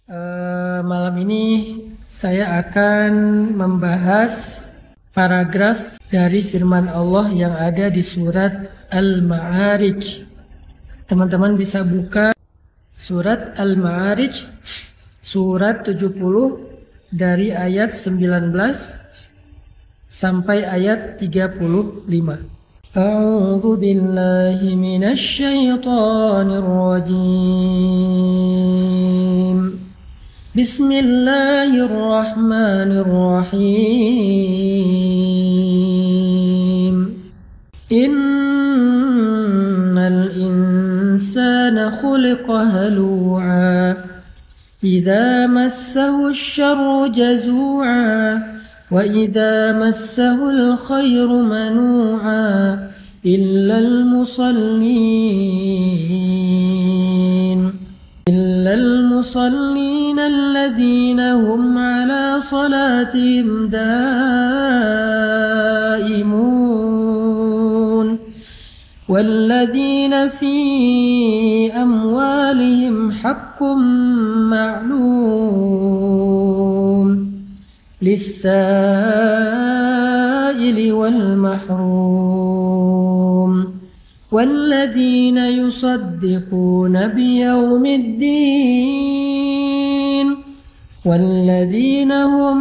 Malam ini saya akan membahas paragraf dari firman Allah yang ada di surat Al-Ma'arij. Teman-teman bisa buka surat Al-Ma'arij, surat 70 dari ayat 19 sampai ayat 35. A'udzu billahi minasy syaithanir rajim. Bismillahirrahmanirrahim. Innal insana khuliqa halu'a idza massahu asy-syarru jazu'a wa idza massahu al-khairu manu'a illal musallin alladzina hum ala salatihim daimun walladzina fi amwalihim haqqun ma'lum lis-sa'ili wal mahrum والذين يصدقون بيوم الدين والذين هم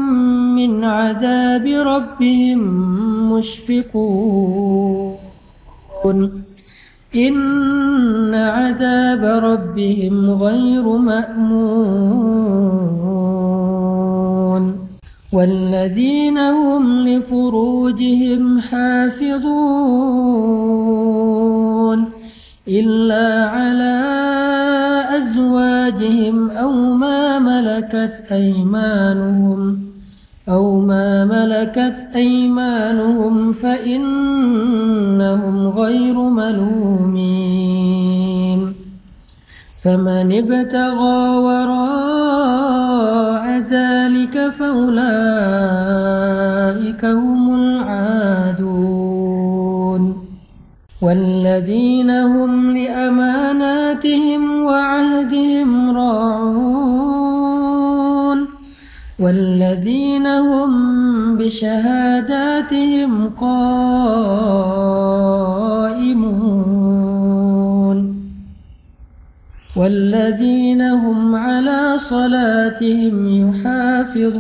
من عذاب ربهم مشفقون إن عذاب ربهم غير مأمون والذين هم لفروجهم حافظون إلا على أزواجهم أو ما ملكت أيمانهم فإنهم غير ملومين فمن ابتغى وراء ذلك فأولئك هم العادون والذين هم لأماناتهم وعهدهم راعون والذين هم بشهاداتهم قائمون والذين هم على صلاتهم يحافظون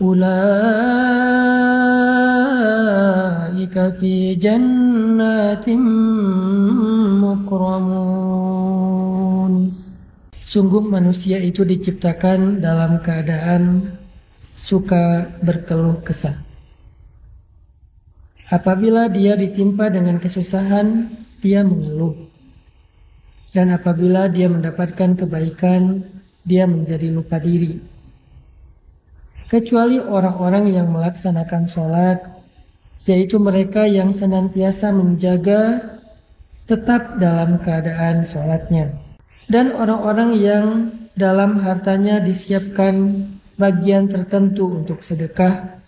أولئك في جنات مكرمون. Sungguh manusia itu diciptakan dalam keadaan suka berkeluh kesah. Apabila dia ditimpa dengan kesusahan, dia mengeluh. Dan apabila dia mendapatkan kebaikan, dia menjadi lupa diri. Kecuali orang-orang yang melaksanakan sholat, yaitu mereka yang senantiasa menjaga tetap dalam keadaan sholatnya. Dan orang-orang yang dalam hartanya disiapkan bagian tertentu untuk sedekah,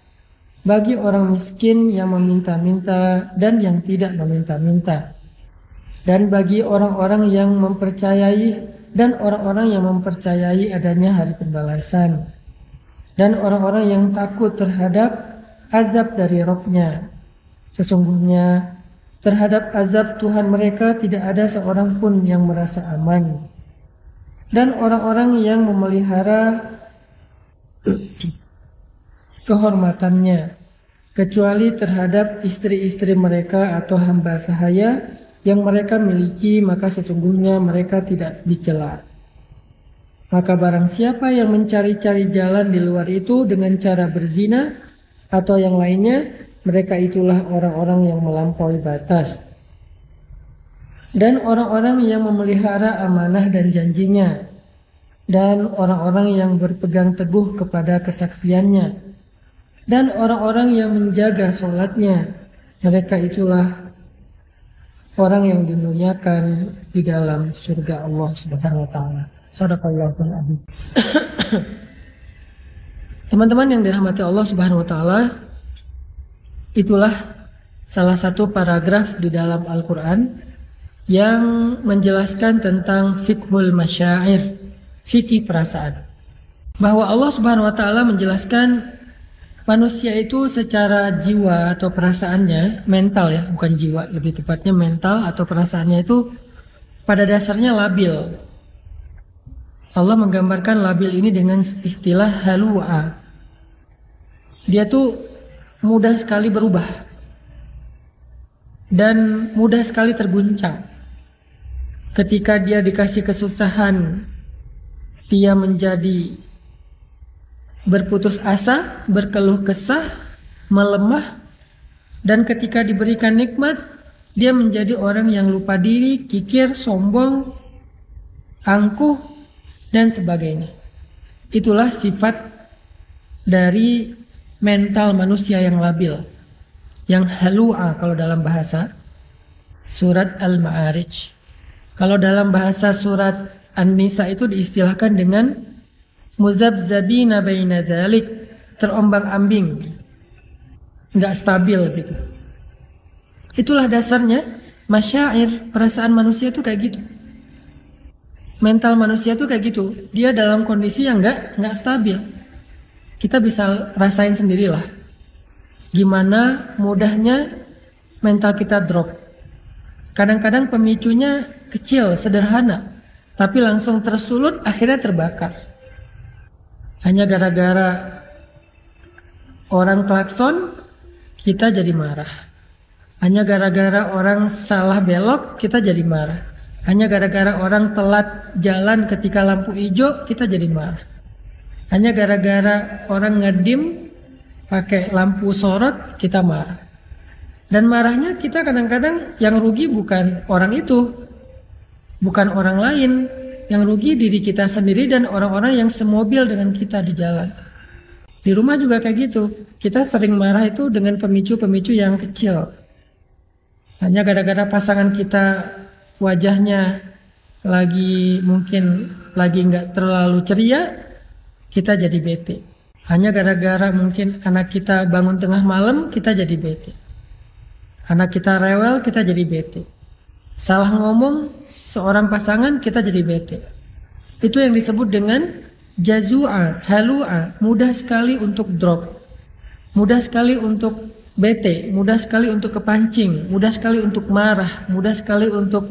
bagi orang miskin yang meminta-minta dan yang tidak meminta-minta, dan bagi orang-orang yang mempercayai dan orang-orang yang mempercayai adanya hari pembalasan, dan orang-orang yang takut terhadap azab dari Rabb-Nya. Sesungguhnya terhadap azab Tuhan mereka tidak ada seorang pun yang merasa aman. Dan orang-orang yang memelihara kehormatannya, kecuali terhadap istri-istri mereka atau hamba sahaya yang mereka miliki, maka sesungguhnya mereka tidak dicela. Maka barang siapa yang mencari-cari jalan di luar itu dengan cara berzina atau yang lainnya, mereka itulah orang-orang yang melampaui batas. Dan orang-orang yang memelihara amanah dan janjinya, dan orang-orang yang berpegang teguh kepada kesaksiannya, dan orang-orang yang menjaga sholatnya, mereka itulah orang yang dimuliakan di dalam surga Allah Subhanahu wa taala. Shadaqallahul adzim. Teman-teman yang dirahmati Allah Subhanahu wa taala, itulah salah satu paragraf di dalam Al-Quran yang menjelaskan tentang fiqhul masyair, fikih perasaan. Bahwa Allah Subhanahu wa taala menjelaskan manusia itu secara jiwa atau perasaannya, mental ya, bukan jiwa, lebih tepatnya mental atau perasaannya itu pada dasarnya labil. Allah menggambarkan labil ini dengan istilah halu'a. Dia tuh mudah sekali berubah dan mudah sekali terguncang. Ketika dia dikasih kesusahan, dia menjadi berputus asa, berkeluh kesah, melemah, dan ketika diberikan nikmat, dia menjadi orang yang lupa diri, kikir, sombong, angkuh, dan sebagainya. Itulah sifat dari mental manusia yang labil, yang halu'a kalau dalam bahasa surat Al-Ma'arij. Kalau dalam bahasa surat An-Nisa itu diistilahkan dengan muzabzabina baina dzalik, terombang-ambing, enggak stabil gitu. Itulah dasarnya masyair, perasaan manusia itu kayak gitu. Mental manusia itu kayak gitu. Dia dalam kondisi yang enggak stabil. Kita bisa rasain sendirilah gimana mudahnya mental kita drop. Kadang-kadang pemicunya kecil, sederhana, tapi langsung tersulut, akhirnya terbakar. Hanya gara-gara orang klakson, kita jadi marah. Hanya gara-gara orang salah belok, kita jadi marah. Hanya gara-gara orang telat jalan ketika lampu hijau, kita jadi marah. Hanya gara-gara orang ngedim pakai lampu sorot, kita marah. Dan marahnya kita kadang-kadang yang rugi bukan orang itu, bukan orang lain. Yang rugi diri kita sendiri dan orang-orang yang semobil dengan kita di jalan. Di rumah juga kayak gitu. Kita sering marah itu dengan pemicu-pemicu yang kecil. Hanya gara-gara pasangan kita wajahnya mungkin lagi nggak terlalu ceria, kita jadi bete. Hanya gara-gara mungkin anak kita bangun tengah malam, kita jadi bete. Anak kita rewel, kita jadi bete. Salah ngomong seorang pasangan, kita jadi bete. Itu yang disebut dengan jazu'a, halu'a, mudah sekali untuk drop, mudah sekali untuk bete, mudah sekali untuk kepancing, mudah sekali untuk marah, mudah sekali untuk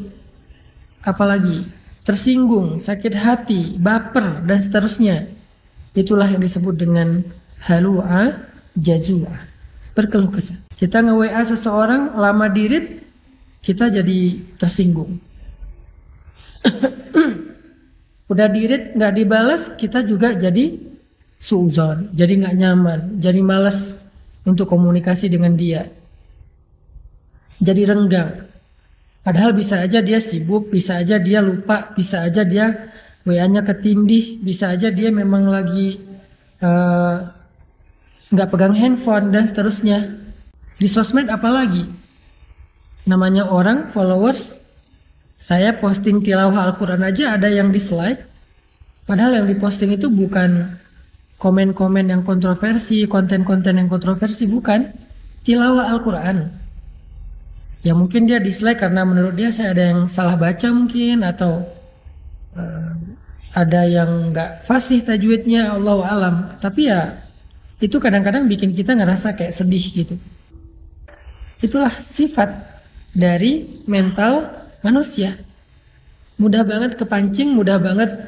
apalagi tersinggung, sakit hati, baper, dan seterusnya. Itulah yang disebut dengan halu'a, jazu'a, berkeluh kesah. Kita nge-WA seseorang, lama dirit, kita jadi tersinggung. Udah dirit nggak dibalas, kita juga jadi suuzon, jadi nggak nyaman, jadi malas untuk komunikasi dengan dia, jadi renggang. Padahal bisa aja dia sibuk, bisa aja dia lupa, bisa aja dia WA-nya ketindih, bisa aja dia memang lagi nggak pegang handphone dan seterusnya. Di sosmed apalagi, namanya orang followers. Saya posting tilawah Al-Quran aja ada yang dislike, padahal yang diposting itu bukan komen-komen yang kontroversi, konten-konten yang kontroversi, bukan, tilawah Al-Quran. Ya mungkin dia dislike karena menurut dia saya ada yang salah baca mungkin, atau ada yang nggak fasih tajwidnya, Allahu alam. Tapi ya itu kadang-kadang bikin kita ngerasa kayak sedih gitu. Itulah sifat dari mental manusia. Mudah banget kepancing, mudah banget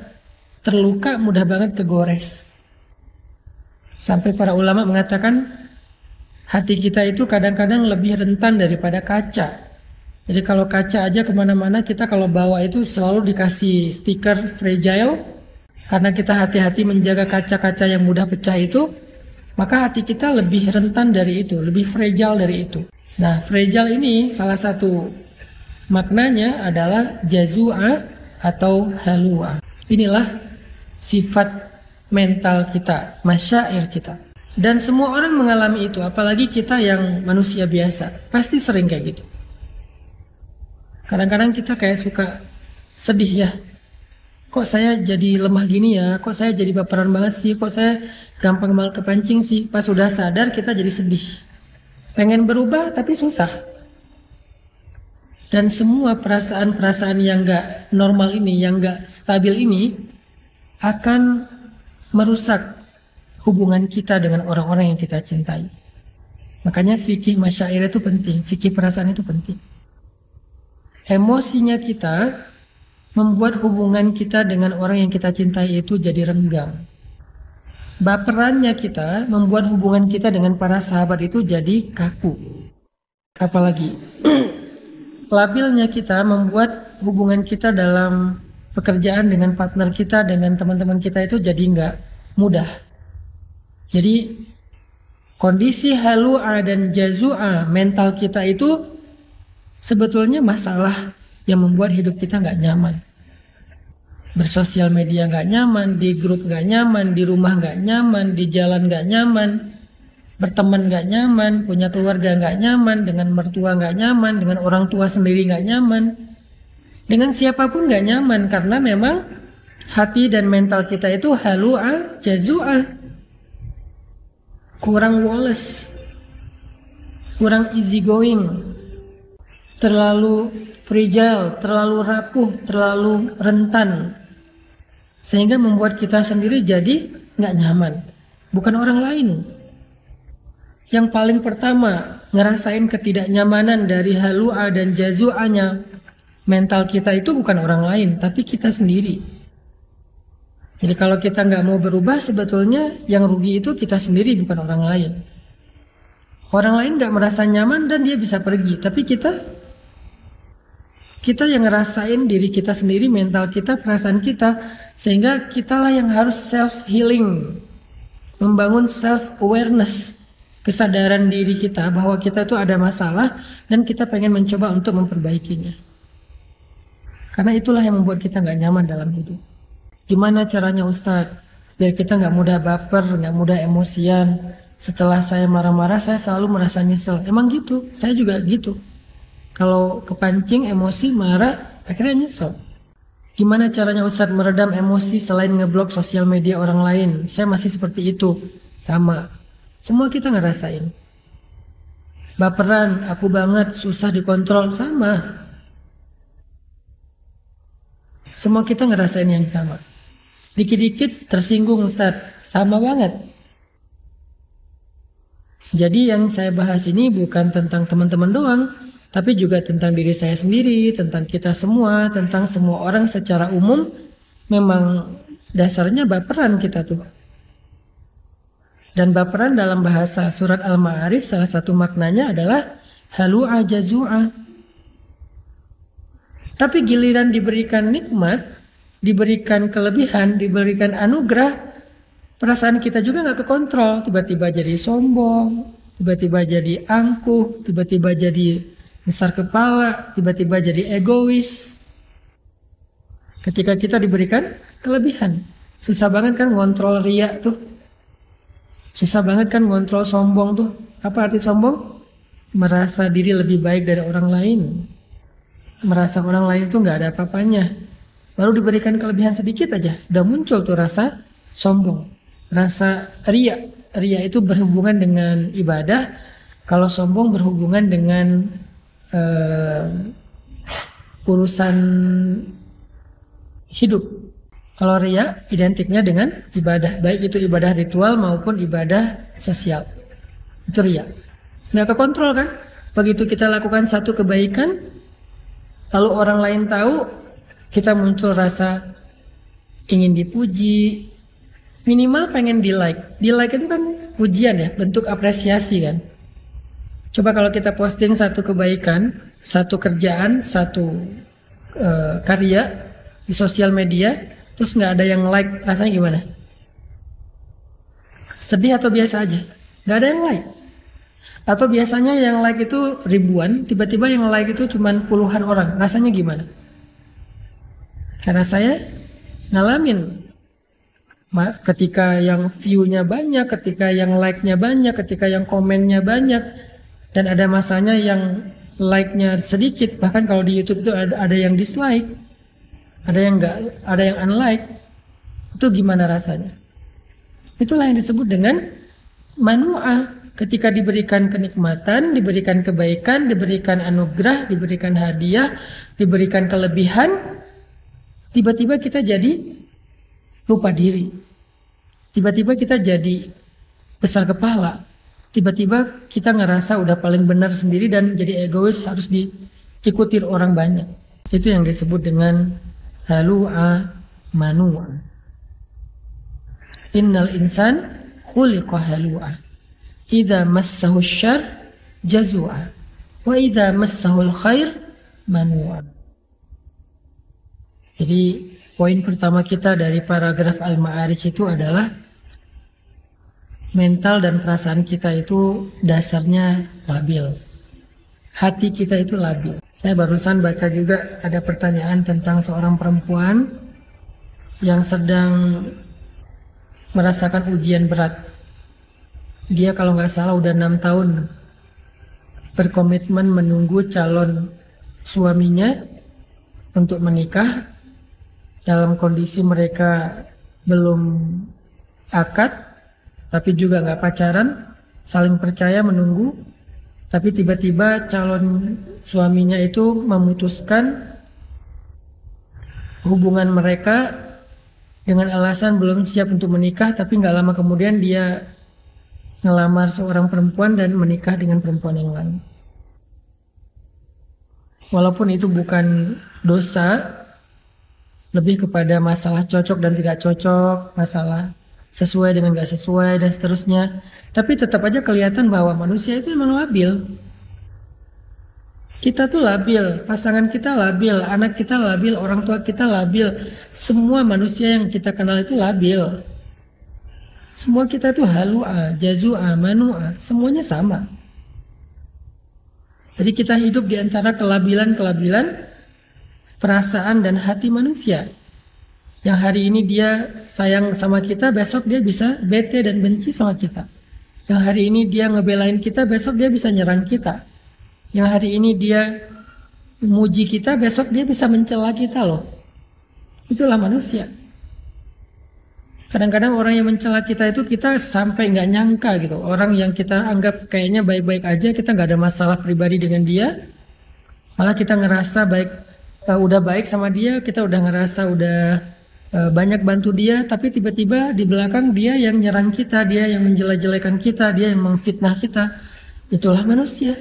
terluka, mudah banget kegores. Sampai para ulama mengatakan hati kita itu kadang-kadang lebih rentan daripada kaca. Jadi kalau kaca aja kemana-mana, kita kalau bawa itu selalu dikasih stiker fragile. Karena kita hati-hati menjaga kaca-kaca yang mudah pecah itu, maka hati kita lebih rentan dari itu, lebih fragile dari itu. Nah, fragile ini salah satu maknanya adalah jazu'a atau halu'a. Inilah sifat mental kita, masyair kita. Dan semua orang mengalami itu, apalagi kita yang manusia biasa, pasti sering kayak gitu. Kadang-kadang kita kayak suka sedih ya. Kok saya jadi lemah gini ya? Kok saya jadi baperan banget sih? Kok saya gampang banget kepancing sih? Pas sudah sadar kita jadi sedih. Pengen berubah tapi susah. Dan semua perasaan-perasaan yang gak normal ini, yang gak stabil ini akan merusak hubungan kita dengan orang-orang yang kita cintai. Makanya fikih masyair itu penting, fikih perasaan itu penting. Emosinya kita membuat hubungan kita dengan orang yang kita cintai itu jadi renggang. Baperannya kita membuat hubungan kita dengan para sahabat itu jadi kaku. Apalagi labilnya kita membuat hubungan kita dalam pekerjaan dengan partner kita, dengan teman-teman kita itu jadi nggak mudah. Jadi kondisi halu'a dan jazu'a mental kita itu sebetulnya masalah yang membuat hidup kita nggak nyaman. Bersosial media nggak nyaman, di grup nggak nyaman, di rumah nggak nyaman, di jalan nggak nyaman, berteman nggak nyaman, punya keluarga nggak nyaman, dengan mertua nggak nyaman, dengan orang tua sendiri nggak nyaman, dengan siapapun nggak nyaman, karena memang hati dan mental kita itu halu'a, jazu'a, kurang woles, kurang easy going, terlalu fragile, terlalu rapuh, terlalu rentan, sehingga membuat kita sendiri jadi nggak nyaman, bukan orang lain. Yang paling pertama ngerasain ketidaknyamanan dari halu'a dan jazu'anya mental kita itu bukan orang lain, tapi kita sendiri. Jadi kalau kita nggak mau berubah, sebetulnya yang rugi itu kita sendiri, bukan orang lain. Orang lain nggak merasa nyaman dan dia bisa pergi, tapi kita yang ngerasain diri kita sendiri, mental kita, perasaan kita, sehingga kitalah yang harus self healing, membangun self awareness, kesadaran diri kita bahwa kita itu ada masalah dan kita pengen mencoba untuk memperbaikinya. Karena itulah yang membuat kita nggak nyaman dalam hidup. Gimana caranya Ustadz? Biar kita nggak mudah baper, nggak mudah emosian. Setelah saya marah-marah, saya selalu merasa nyesel. Emang gitu, saya juga gitu. Kalau kepancing emosi, marah, akhirnya nyesel. Gimana caranya Ustadz meredam emosi selain ngeblok sosial media orang lain? Saya masih seperti itu. Sama. Semua kita ngerasain. Baperan, aku banget, susah dikontrol, sama. Semua kita ngerasain yang sama. Dikit-dikit tersinggung Ustadz, sama banget. Jadi yang saya bahas ini bukan tentang teman-teman doang, tapi juga tentang diri saya sendiri, tentang kita semua, tentang semua orang secara umum. Memang dasarnya baperan kita tuh. Dan baperan dalam bahasa surat Al-Ma'arij salah satu maknanya adalah halu'a jazu'a. Tapi giliran diberikan nikmat, diberikan kelebihan, diberikan anugerah, perasaan kita juga nggak kekontrol. Tiba-tiba jadi sombong, tiba-tiba jadi angkuh, tiba-tiba jadi besar kepala, tiba-tiba jadi egois. Ketika kita diberikan kelebihan, susah banget kan ngontrol riya tuh. Susah banget kan ngontrol sombong tuh. Apa arti sombong? Merasa diri lebih baik dari orang lain. Merasa orang lain itu nggak ada apa-apanya. Baru diberikan kelebihan sedikit aja, udah muncul tuh rasa sombong. Rasa riya. Riya itu berhubungan dengan ibadah. Kalau sombong berhubungan dengan urusan hidup. Kalau riya identiknya dengan ibadah, baik itu ibadah ritual maupun ibadah sosial. Itu riya. Nggak kekontrol kan? Begitu kita lakukan satu kebaikan, lalu orang lain tahu, kita muncul rasa ingin dipuji, minimal pengen di like. Di like itu kan pujian ya, bentuk apresiasi kan. Coba kalau kita posting satu kebaikan, satu kerjaan, satu karya di sosial media, terus nggak ada yang like, rasanya gimana? Sedih atau biasa aja? Nggak ada yang like. Atau biasanya yang like itu ribuan, tiba-tiba yang like itu cuma puluhan orang, rasanya gimana? Karena saya ngalamin, ketika yang view-nya banyak, ketika yang like-nya banyak, ketika yang komennya banyak, dan ada masanya yang like-nya sedikit, bahkan kalau di YouTube itu ada yang dislike, ada yang enggak, ada yang unlike. Itu gimana rasanya? Itulah yang disebut dengan manu'ah. ketika diberikan kenikmatan, diberikan kebaikan, diberikan anugerah, diberikan hadiah, diberikan kelebihan, tiba-tiba kita jadi lupa diri. Tiba-tiba kita jadi besar kepala. Tiba-tiba kita ngerasa udah paling benar sendiri dan jadi egois, harus diikuti orang banyak. Itu yang disebut dengan halu'a manu'a. Innal insan khuliqa halu'a. Idza massahu syarr jazua wa idza massahu khair manu'a. Jadi poin pertama kita dari paragraf Al-Ma'arij itu adalah mental dan perasaan kita itu dasarnya labil. Hati kita itu labil. Saya barusan baca juga ada pertanyaan tentang seorang perempuan yang sedang merasakan ujian berat. Dia kalau nggak salah udah 6 tahun berkomitmen menunggu calon suaminya untuk menikah. Dalam kondisi mereka belum akad, tapi juga nggak pacaran, saling percaya menunggu. Tapi tiba-tiba calon suaminya itu memutuskan hubungan mereka dengan alasan belum siap untuk menikah, tapi nggak lama kemudian dia ngelamar seorang perempuan dan menikah dengan perempuan yang lain. Walaupun itu bukan dosa, lebih kepada masalah cocok dan tidak cocok, masalah sesuai dengan gak sesuai dan seterusnya. Tapi tetap aja kelihatan bahwa manusia itu memang labil. Kita tuh labil, pasangan kita labil, anak kita labil, orang tua kita labil. Semua manusia yang kita kenal itu labil. Semua kita tuh halu'a, jazu'a, manu'a, semuanya sama. Jadi kita hidup di antara kelabilan-kelabilan perasaan dan hati manusia. Yang hari ini dia sayang sama kita, besok dia bisa bete dan benci sama kita. Yang hari ini dia ngebelain kita, besok dia bisa nyerang kita. Yang hari ini dia memuji kita, besok dia bisa mencela kita loh. Itulah manusia. Kadang-kadang orang yang mencela kita itu kita sampai nggak nyangka gitu. Orang yang kita anggap kayaknya baik-baik aja, kita nggak ada masalah pribadi dengan dia, malah kita ngerasa udah baik sama dia, kita udah ngerasa udah banyak bantu dia, tapi tiba-tiba di belakang dia yang nyerang kita, dia yang menjelek-jelekan kita, dia yang memfitnah kita. Itulah manusia.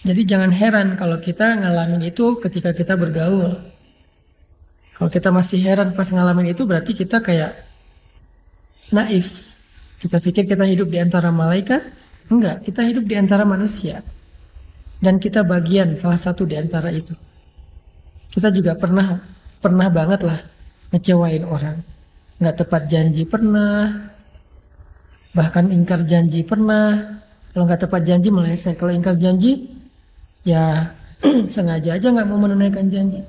Jadi jangan heran kalau kita ngalamin itu ketika kita bergaul. Kalau kita masih heran pas ngalamin itu, berarti kita kayak naif. Kita pikir kita hidup di antara malaikat. Enggak, kita hidup di antara manusia. Dan kita bagian salah satu di antara itu. Kita juga pernah banget lah ngecewain orang. Nggak tepat janji pernah. Bahkan ingkar janji pernah. Kalau nggak tepat janji meleset. Kalau ingkar janji, ya sengaja aja nggak mau menunaikan janji.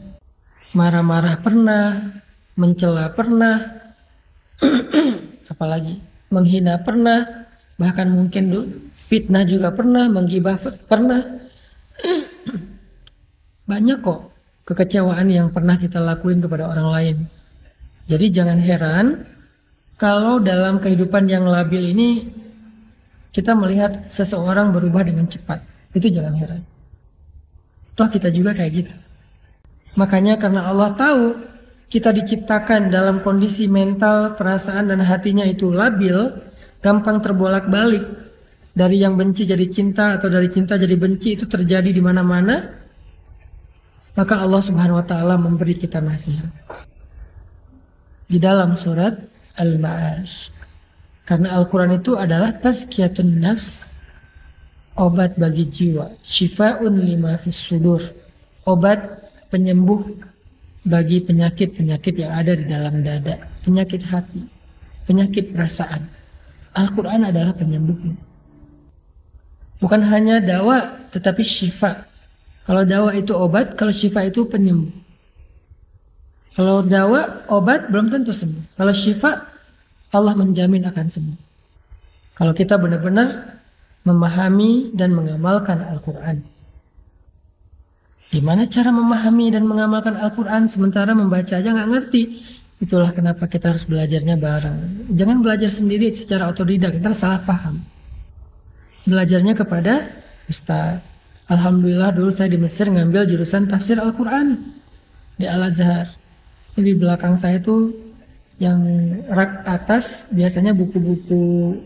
Marah-marah pernah. Mencela pernah. Apalagi menghina pernah. Bahkan mungkin fitnah juga pernah. Menggibah pernah. Banyak kok kekecewaan yang pernah kita lakuin kepada orang lain. Jadi jangan heran kalau dalam kehidupan yang labil ini kita melihat seseorang berubah dengan cepat. Itu jangan heran. Toh kita juga kayak gitu. Makanya karena Allah tahu kita diciptakan dalam kondisi mental, perasaan dan hatinya itu labil, gampang terbolak-balik. Dari yang benci jadi cinta atau dari cinta jadi benci, itu terjadi di mana-mana. Maka Allah Subhanahu wa taala memberi kita nasihat di dalam surat Al-Ma'arij. Karena Al-Qur'an itu adalah tazkiyatun nafs, obat bagi jiwa, syifa'un lima fis sudur, obat penyembuh bagi penyakit-penyakit yang ada di dalam dada, penyakit hati, penyakit perasaan. Al-Qur'an adalah penyembuhnya. Bukan hanya dawa, tetapi syifa. Kalau dawa itu obat, kalau syifa itu penyembuh. Kalau dawa, obat belum tentu sembuh. Kalau syifa, Allah menjamin akan sembuh. Kalau kita benar-benar memahami dan mengamalkan Al-Quran. Gimana cara memahami dan mengamalkan Al-Quran sementara membaca aja nggak ngerti? Itulah kenapa kita harus belajarnya bareng. Jangan belajar sendiri secara otodidak, ntar salah paham. Belajarnya kepada Ustaz. Alhamdulillah dulu saya di Mesir ngambil jurusan tafsir Al-Quran di Al-Azhar. Di belakang saya tuh yang rak atas biasanya buku-buku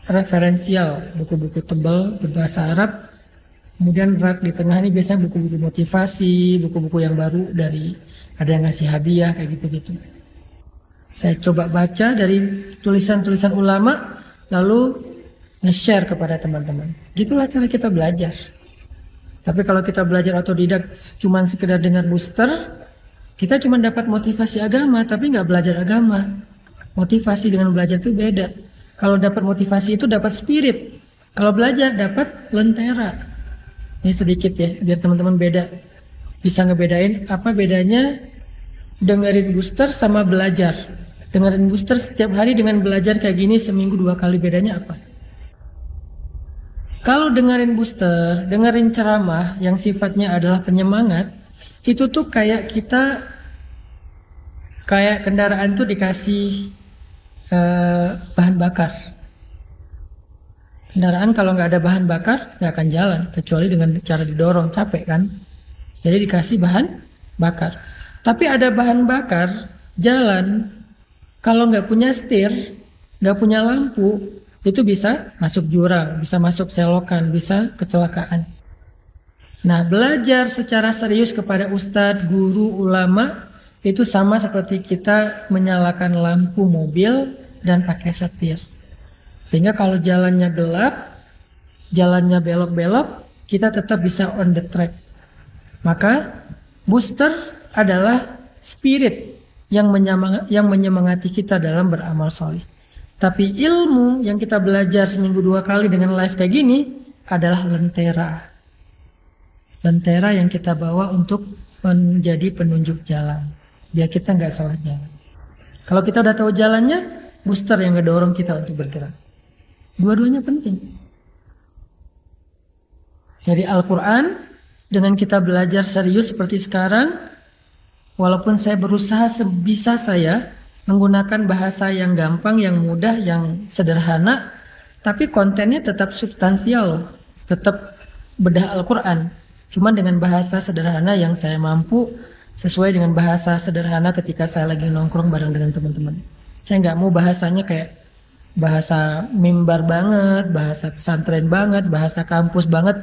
referensial, buku-buku tebal berbahasa Arab. Kemudian rak di tengah ini biasanya buku-buku motivasi, buku-buku yang baru dari ada yang ngasih hadiah kayak gitu-gitu. Saya coba baca dari tulisan-tulisan ulama, lalu nge-share kepada teman-teman. Gitulah cara kita belajar. Tapi kalau kita belajar otodidak cuman sekedar dengar booster, kita cuma dapat motivasi agama tapi nggak belajar agama. Motivasi dengan belajar itu beda. Kalau dapat motivasi itu dapat spirit. Kalau belajar dapat lentera. Ini sedikit ya, biar teman-teman beda. Bisa ngebedain apa bedanya dengerin booster sama belajar. Dengerin booster setiap hari dengan belajar kayak gini seminggu 2 kali, bedanya apa? Kalau dengerin booster, dengerin ceramah yang sifatnya adalah penyemangat, itu tuh kayak kita, kayak kendaraan tuh dikasih bahan bakar. Kendaraan kalau nggak ada bahan bakar nggak akan jalan, kecuali dengan cara didorong, capek kan? Jadi dikasih bahan bakar. Tapi ada bahan bakar, jalan, kalau nggak punya setir, nggak punya lampu, itu bisa masuk jurang, bisa masuk selokan, bisa kecelakaan. Nah, belajar secara serius kepada ustadz, guru, ulama, itu sama seperti kita menyalakan lampu mobil dan pakai setir. Sehingga kalau jalannya gelap, jalannya belok-belok, kita tetap bisa on the track. Maka booster adalah spirit yang menyemangati kita dalam beramal soleh. Tapi ilmu yang kita belajar seminggu 2 kali dengan live kayak gini adalah lentera. Lentera yang kita bawa untuk menjadi penunjuk jalan. Biar kita nggak salah jalan. Kalau kita udah tahu jalannya, booster yang ngedorong kita untuk bergerak. Dua-duanya penting. Dari Al-Quran, dengan kita belajar serius seperti sekarang, walaupun saya berusaha sebisa saya menggunakan bahasa yang gampang, yang mudah, yang sederhana, tapi kontennya tetap substansial, tetap bedah Al-Quran. Cuma dengan bahasa sederhana yang saya mampu, sesuai dengan bahasa sederhana ketika saya lagi nongkrong bareng dengan teman-teman. Saya nggak mau bahasanya kayak bahasa mimbar banget, bahasa pesantren banget, bahasa kampus banget.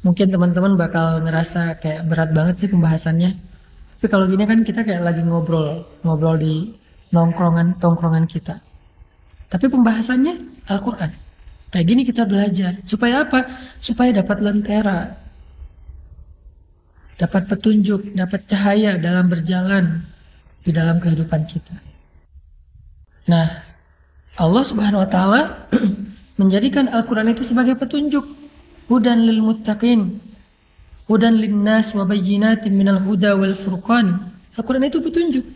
Mungkin teman-teman bakal ngerasa kayak berat banget sih pembahasannya. Tapi kalau gini kan kita kayak lagi ngobrol di tongkrongan kita. Tapi pembahasannya Al-Quran. Kayak gini kita belajar. Supaya apa? Supaya dapat lentera. Dapat petunjuk, dapat cahaya dalam berjalan di dalam kehidupan kita. Nah, Allah Subhanahu wa taala menjadikan Al-Quran itu sebagai petunjuk. Hudan lil muttaqin, hudan linnas wa bayyinatin minal huda wal furqan. Al-Quran itu petunjuk.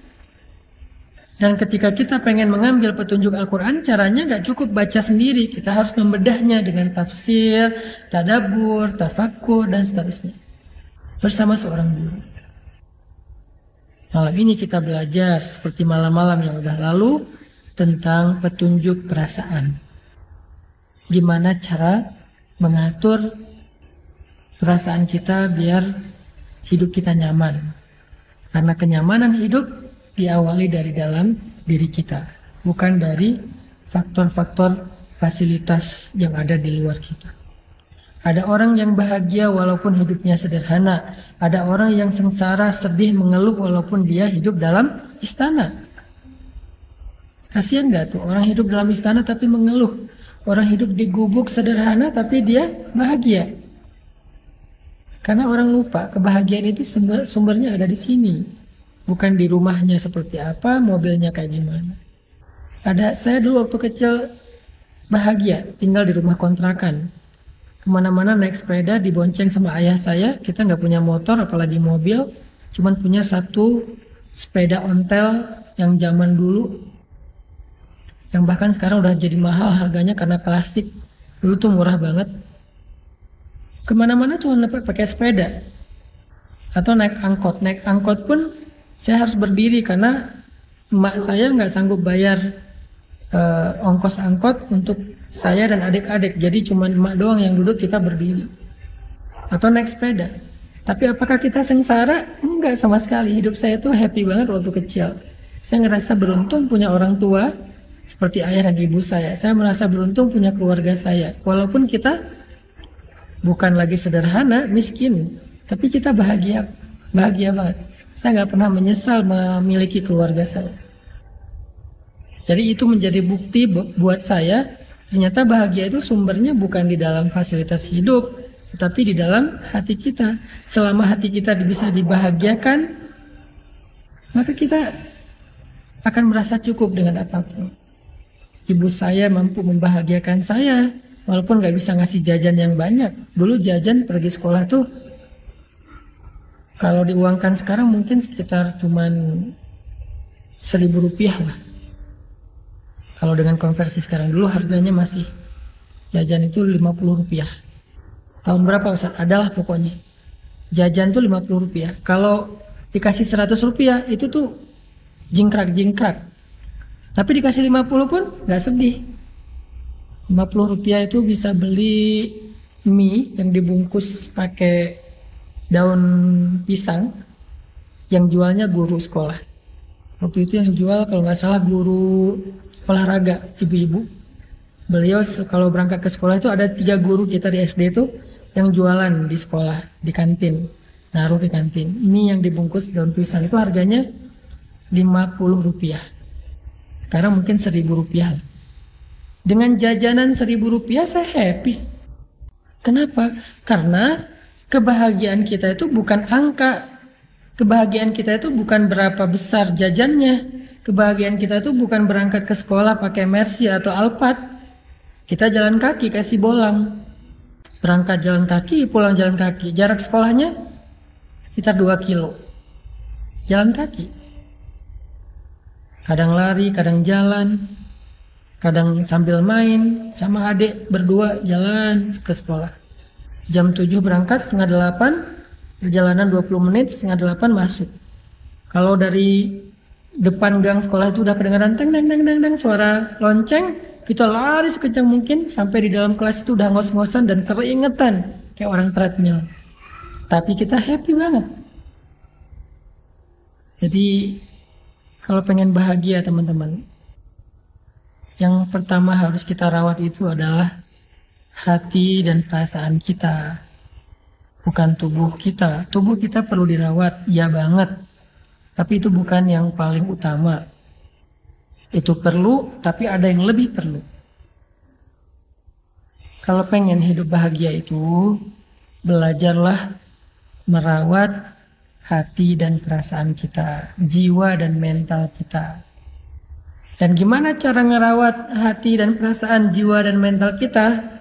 Dan ketika kita pengen mengambil petunjuk Al-Quran, caranya nggak cukup baca sendiri. Kita harus membedahnya dengan tafsir, tadabbur, tafakkur, dan seterusnya. Bersama seorang guru. Malam ini kita belajar seperti malam-malam yang udah lalu tentang petunjuk perasaan. Gimana cara mengatur perasaan kita biar hidup kita nyaman. Karena kenyamanan hidup diawali dari dalam diri kita, bukan dari faktor-faktor fasilitas yang ada di luar kita. Ada orang yang bahagia walaupun hidupnya sederhana. Ada orang yang sengsara, sedih, mengeluh walaupun dia hidup dalam istana. Kasihan gak tuh orang hidup dalam istana tapi mengeluh. Orang hidup di gubuk sederhana tapi dia bahagia. Karena orang lupa kebahagiaan itu sumbernya ada di sini. Bukan di rumahnya seperti apa, mobilnya kayak gimana. Saya dulu waktu kecil bahagia tinggal di rumah kontrakan. Kemana-mana naik sepeda dibonceng sama ayah saya. Kita nggak punya motor apalagi mobil. Cuman punya satu sepeda ontel yang zaman dulu. Yang bahkan sekarang udah jadi mahal harganya karena klasik. Dulu tuh murah banget. Kemana-mana cuma pakai sepeda. Atau naik angkot. Naik angkot pun Saya harus berdiri karena emak saya nggak sanggup bayar ongkos angkot untuk saya dan adik-adik. Jadi cuma emak doang yang duduk, kita berdiri. Atau naik sepeda. Tapi apakah kita sengsara? Enggak sama sekali. Hidup saya tuh happy banget waktu kecil. Saya ngerasa beruntung punya orang tua seperti ayah dan ibu saya. Saya merasa beruntung punya keluarga saya. Walaupun kita bukan lagi sederhana, miskin, tapi kita bahagia banget. Saya nggak pernah menyesal memiliki keluarga saya. Jadi itu menjadi bukti buat saya, ternyata bahagia itu sumbernya bukan di dalam fasilitas hidup, tetapi di dalam hati kita. Selama hati kita bisa dibahagiakan, maka kita akan merasa cukup dengan apapun. Ibu saya mampu membahagiakan saya, walaupun nggak bisa ngasih jajan yang banyak. Dulu jajan pergi sekolah tuh, kalau diuangkan sekarang mungkin sekitar cuman 1.000 rupiah lah. Kalau dengan konversi sekarang, dulu harganya masih jajan itu 50 rupiah. Tahun berapa Ustaz? Adalah pokoknya. Jajan tuh 50 rupiah. Kalau dikasih 100 rupiah, itu tuh jingkrak. Tapi dikasih 50 pun nggak sedih. 50 rupiah itu bisa beli mie yang dibungkus pakai daun pisang yang jualnya guru sekolah. Waktu itu yang jual kalau nggak salah guru olahraga, ibu-ibu. Beliau kalau berangkat ke sekolah itu ada 3 guru kita di SD itu yang jualan di sekolah, di kantin, naruh di kantin. Mie yang dibungkus daun pisang itu harganya 50 rupiah. Sekarang mungkin 1.000 rupiah. Dengan jajanan 1.000 rupiah saya happy. Kenapa? Karena kebahagiaan kita itu bukan angka. Kebahagiaan kita itu bukan berapa besar jajannya. Kebahagiaan kita itu bukan berangkat ke sekolah pakai Mercy atau Alphard. Kita jalan kaki kasih bolang. Berangkat jalan kaki, pulang jalan kaki. Jarak sekolahnya sekitar 2 kilo. Jalan kaki. Kadang lari, kadang jalan. Kadang sambil main sama adik berdua jalan ke sekolah. Jam 7 berangkat, setengah 8. Perjalanan 20 menit, setengah 8 masuk. Kalau dari depan gang sekolah itu udah kedengaran teng suara lonceng, kita lari sekencang mungkin sampai di dalam kelas itu udah ngos-ngosan dan keringetan kayak orang treadmill. Tapi kita happy banget. Jadi kalau pengen bahagia teman-teman, yang pertama harus kita rawat itu adalah hati dan perasaan kita, bukan tubuh kita. Tubuh kita perlu dirawat, ya banget. Tapi itu bukan yang paling utama. Itu perlu, tapi ada yang lebih perlu. Kalau pengen hidup bahagia itu, belajarlah merawat hati dan perasaan kita, jiwa dan mental kita. Dan gimana cara ngerawat hati dan perasaan, jiwa dan mental kita?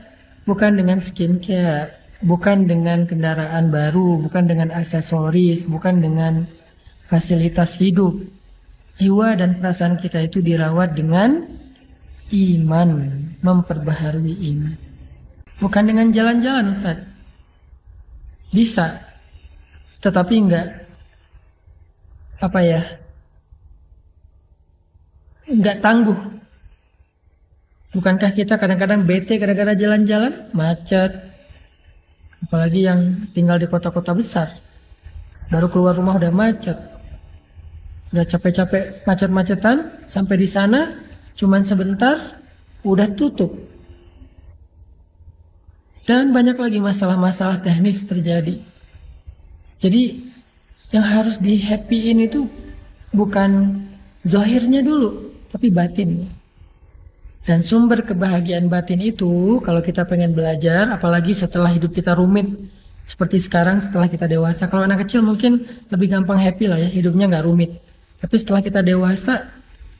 Bukan dengan skincare, bukan dengan kendaraan baru, bukan dengan aksesoris, bukan dengan fasilitas hidup. Jiwa dan perasaan kita itu dirawat dengan iman, memperbaharui iman. Bukan dengan jalan-jalan Ustaz. Bisa, tetapi enggak enggak tangguh. Bukankah kita kadang-kadang bete gara-gara jalan-jalan, macet, apalagi yang tinggal di kota-kota besar, baru keluar rumah udah macet. Udah capek-capek macet-macetan, sampai di sana cuman sebentar udah tutup. Dan banyak lagi masalah-masalah teknis terjadi. Jadi yang harus di happyin itu bukan zahirnya dulu, tapi batinnya. Dan sumber kebahagiaan batin itu kalau kita pengen belajar, apalagi setelah hidup kita rumit seperti sekarang setelah kita dewasa. Kalau anak kecil mungkin lebih gampang happy lah ya, hidupnya nggak rumit. Tapi setelah kita dewasa,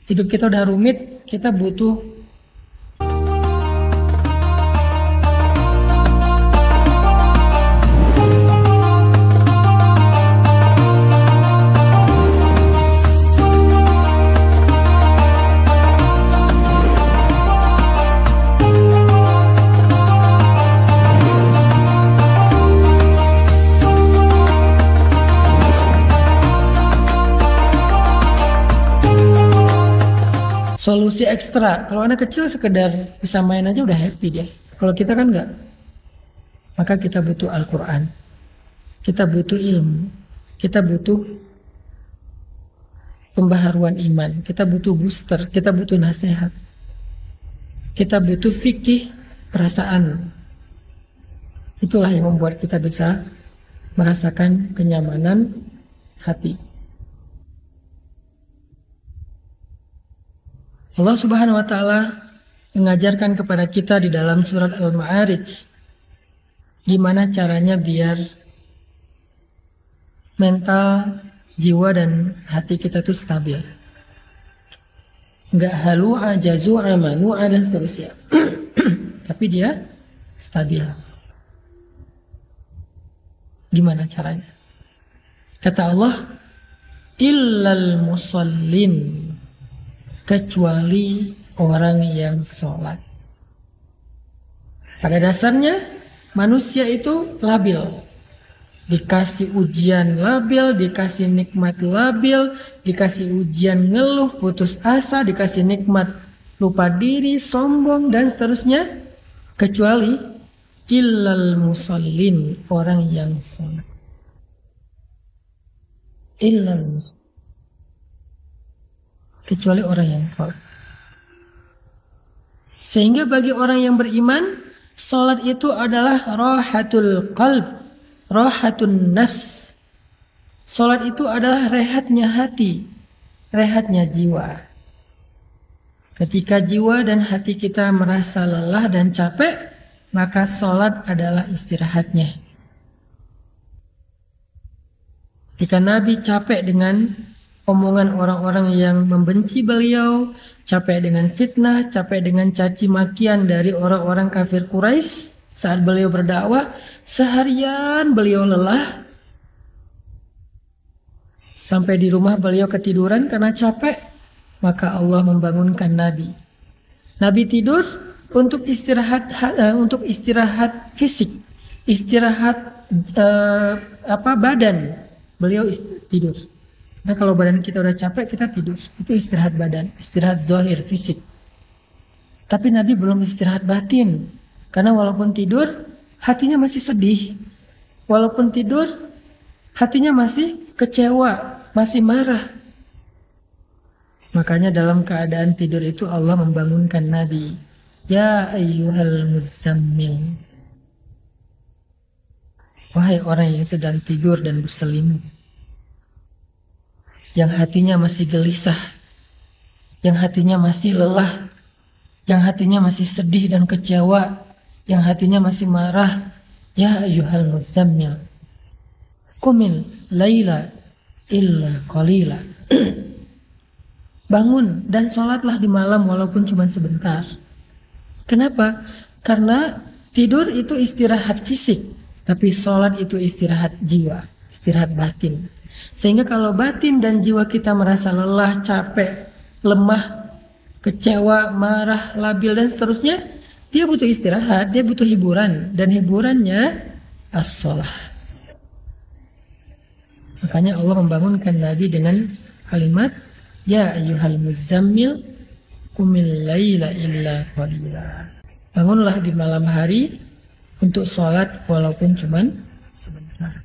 hidup kita udah rumit, kita butuh solusi ekstra. Kalau anak kecil sekedar bisa main aja udah happy dia. Kalau kita kan enggak. Maka kita butuh Al-Quran, kita butuh ilmu, kita butuh pembaharuan iman, kita butuh booster, kita butuh nasihat, kita butuh fikih perasaan. Itulah yang membuat kita bisa merasakan kenyamanan hati. Allah Subhanahu wa Ta'ala mengajarkan kepada kita di dalam surat Al-Ma'arij gimana caranya biar mental, jiwa dan hati kita tuh stabil. Enggak halu'a, jazu'a, manu'a dan seterusnya. Tapi dia stabil. Gimana caranya? Kata Allah, illal musallin, kecuali orang yang sholat. Pada dasarnya manusia itu labil, dikasih ujian labil, dikasih nikmat labil, dikasih ujian ngeluh, putus asa, dikasih nikmat lupa diri, sombong dan seterusnya, kecuali illal musallin, orang yang sholat. Illal musallin, kecuali orang yang sholat. Sehingga bagi orang yang beriman, sholat itu adalah rahatul qalb, rahatun nafs. Sholat itu adalah rehatnya hati, rehatnya jiwa. Ketika jiwa dan hati kita merasa lelah dan capek, maka sholat adalah istirahatnya. Jika Nabi capek dengan omongan orang-orang yang membenci beliau, capek dengan fitnah, capek dengan caci makian dari orang-orang kafir Quraisy saat beliau berdakwah, seharian beliau lelah, sampai di rumah beliau ketiduran karena capek, maka Allah membangunkan Nabi. Nabi tidur untuk istirahat fisik, istirahat badan. Beliau tidur. Nah, kalau badan kita udah capek, kita tidur. Itu istirahat badan, istirahat zahir, fisik. Tapi Nabi belum istirahat batin. Karena walaupun tidur, hatinya masih sedih. Walaupun tidur, hatinya masih kecewa, masih marah. Makanya dalam keadaan tidur itu Allah membangunkan Nabi. Ya ayyuhal muzammil. Wahai orang yang sedang tidur dan berselimut, yang hatinya masih gelisah, yang hatinya masih lelah, yang hatinya masih sedih dan kecewa, yang hatinya masih marah. Ya ayyuhal muzammil, qumil laila illa qalila. Bangun dan sholatlah di malam walaupun cuma sebentar. Kenapa? Karena tidur itu istirahat fisik, tapi sholat itu istirahat jiwa, istirahat batin. Sehingga kalau batin dan jiwa kita merasa lelah, capek, lemah, kecewa, marah, labil dan seterusnya, dia butuh istirahat, dia butuh hiburan, dan hiburannya as-sholah. Makanya Allah membangunkan Nabi dengan kalimat Ya ayyuhal muzammil qumil laila illa qalila. Bangunlah di malam hari untuk sholat walaupun cuman sebentar.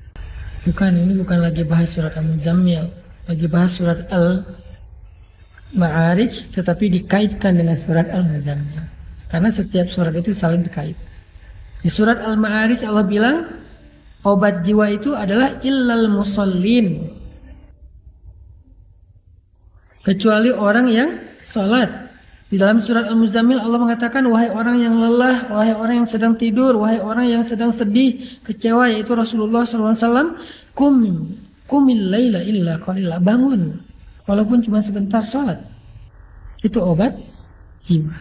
Ini bukan lagi bahas surat Al-Muzammil, lagi bahas surat Al-Ma'arij, tetapi dikaitkan dengan surat Al-Muzammil. Karena setiap surat itu saling terkait. Di surat Al-Ma'arij Allah bilang, obat jiwa itu adalah illal musallin, kecuali orang yang sholat. Di dalam surat Al-Muzammil Allah mengatakan, wahai orang yang lelah, wahai orang yang sedang tidur, wahai orang yang sedang sedih, kecewa, yaitu Rasulullah SAW, kumil laila illa qalila, bangun walaupun cuma sebentar sholat. Itu obat jiwa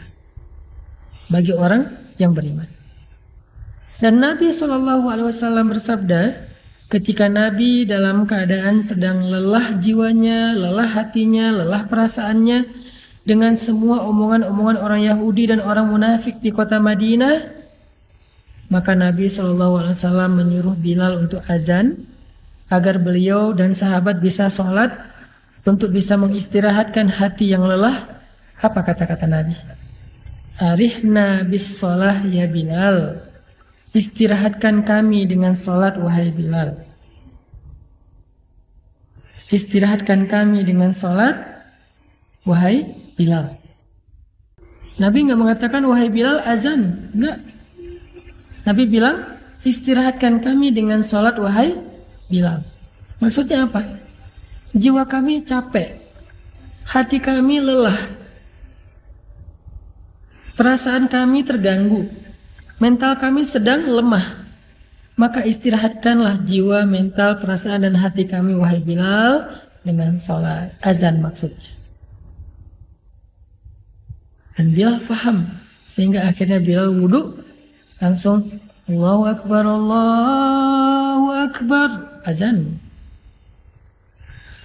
bagi orang yang beriman. Dan Nabi SAW bersabda, ketika Nabi dalam keadaan sedang lelah jiwanya, lelah hatinya, lelah perasaannya dengan semua omongan-omongan orang Yahudi dan orang munafik di kota Madinah, maka Nabi SAW menyuruh Bilal untuk azan agar beliau dan sahabat bisa sholat untuk bisa mengistirahatkan hati yang lelah Apa kata-kata Nabi? Arihna bis sholah ya Bilal. Istirahatkan kami dengan sholat wahai Bilal. Istirahatkan kami dengan sholat wahai Bilal. Nabi nggak mengatakan wahai Bilal azan, nggak. Nabi bilang istirahatkan kami dengan sholat wahai Bilal. Maksudnya apa? Jiwa kami capek, hati kami lelah, perasaan kami terganggu, mental kami sedang lemah. Maka istirahatkanlah jiwa, mental, perasaan, dan hati kami wahai Bilal dengan sholat azan maksudnya. Dan Bilal faham, sehingga akhirnya Bilal wudhu langsung Allahu Akbar, Allahu Akbar, azan.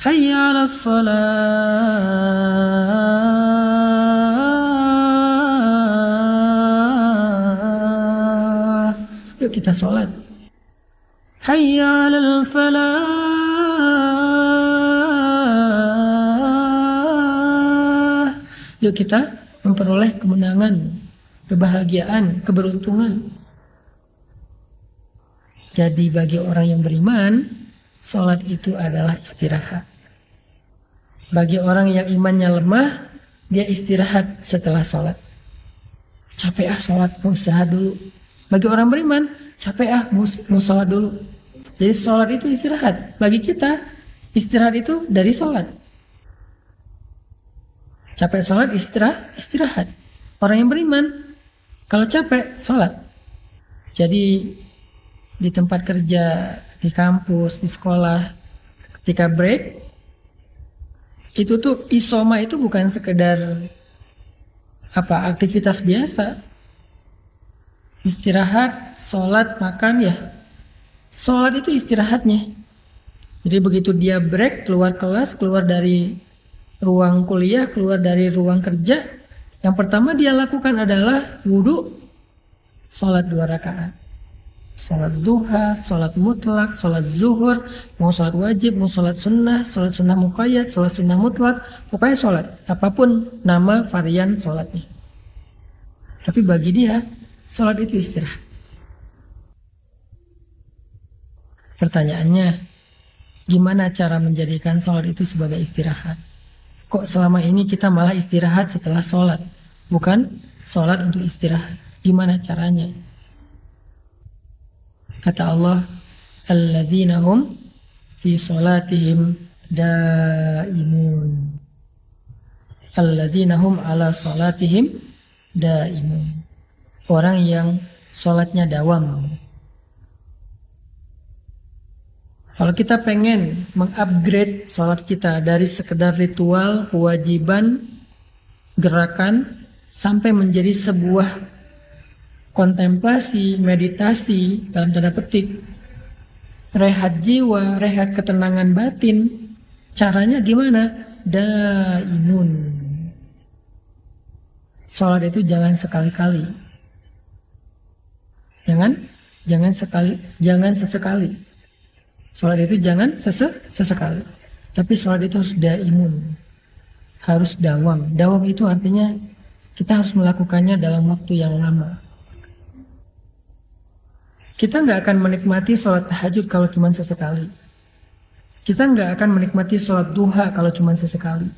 Hayya 'alas shalah. Yuk kita sholat. Hayya 'alal falah. Yuk kita memperoleh kemenangan, kebahagiaan, keberuntungan. Jadi bagi orang yang beriman, sholat itu adalah istirahat. Bagi orang yang imannya lemah, dia istirahat setelah sholat. Capek sholat, mau istirahat dulu. Bagi orang beriman, capek mau sholat dulu. Jadi sholat itu istirahat. Bagi kita, istirahat itu dari sholat. Capek sholat, istirahat. Orang yang beriman, kalau capek, sholat. Jadi di tempat kerja, di kampus, di sekolah, ketika break, itu tuh isoma itu bukan sekedar aktivitas biasa. Istirahat, sholat, makan ya. Sholat itu istirahatnya. Jadi begitu dia break, keluar kelas, keluar dari ruang kuliah, keluar dari ruang kerja, yang pertama dia lakukan adalah wudhu, sholat 2 rakaat. Sholat duha, sholat mutlak, sholat zuhur, mau sholat wajib, mau sholat sunnah muqayyad, sholat sunnah mutlak, pokoknya sholat, apapun nama varian sholatnya. Tapi bagi dia, sholat itu istirahat. Pertanyaannya, gimana cara menjadikan sholat itu sebagai istirahat? Kok selama ini kita malah istirahat setelah sholat, bukan sholat untuk istirahat? Gimana caranya? Kata Allah, alladzina hum fi sholatihim daimun. Alladzina hum ala sholatihim daimun. Orang yang sholatnya dawam. Kalau kita pengen mengupgrade sholat kita dari sekedar ritual, kewajiban, gerakan, sampai menjadi sebuah kontemplasi, meditasi, dalam tanda petik, rehat jiwa, rehat ketenangan batin, caranya gimana? Daimun. Sholat itu jangan sekali-kali. Jangan sesekali. Sholat itu jangan sesekali. Tapi sholat itu harus daimun. Harus dawam. Dawam itu artinya kita harus melakukannya dalam waktu yang lama. Kita nggak akan menikmati sholat tahajud kalau cuma sesekali. Kita nggak akan menikmati sholat duha kalau cuma sesekali.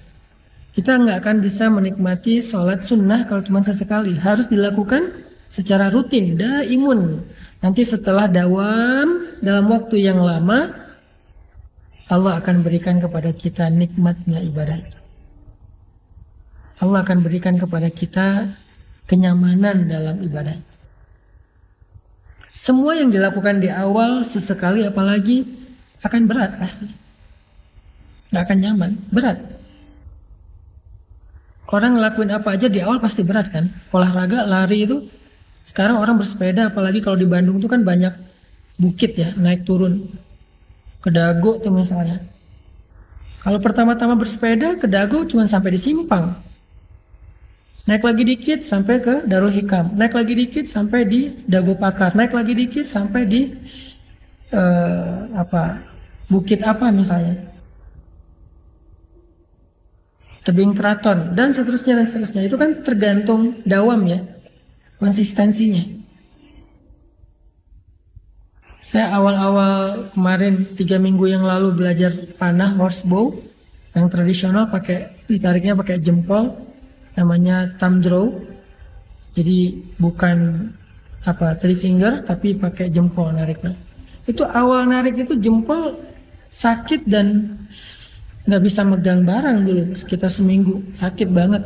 Kita nggak akan bisa menikmati sholat sunnah kalau cuma sesekali. Harus dilakukan secara rutin, daimun. Nanti setelah dawam dalam waktu yang lama, Allah akan berikan kepada kita nikmatnya ibadah itu. Allah akan berikan kepada kita kenyamanan dalam ibadah itu. Semua yang dilakukan di awal sesekali apalagi akan berat pasti. Nggak akan nyaman, berat. Orang ngelakuin apa aja di awal pasti berat kan. Olahraga, lari itu. Sekarang orang bersepeda, apalagi kalau di Bandung itu kan banyak bukit ya, naik turun. Ke Dago tuh misalnya. Kalau pertama-tama bersepeda ke Dago cuma sampai di Simpang. Naik lagi dikit sampai ke Darul Hikam. Naik lagi dikit sampai di Dago Pakar. Naik lagi dikit sampai di bukit apa misalnya. tebing keraton, dan seterusnya dan seterusnya. Itu kan tergantung dawam ya, konsistensinya. Saya awal-awal kemarin 3 minggu yang lalu belajar panah horsebow yang tradisional, ditariknya pakai jempol, namanya thumb draw. Jadi bukan three finger, tapi pakai jempol nariknya. Itu awal narik itu jempol sakit dan nggak bisa megang barang dulu sekitar seminggu, sakit banget,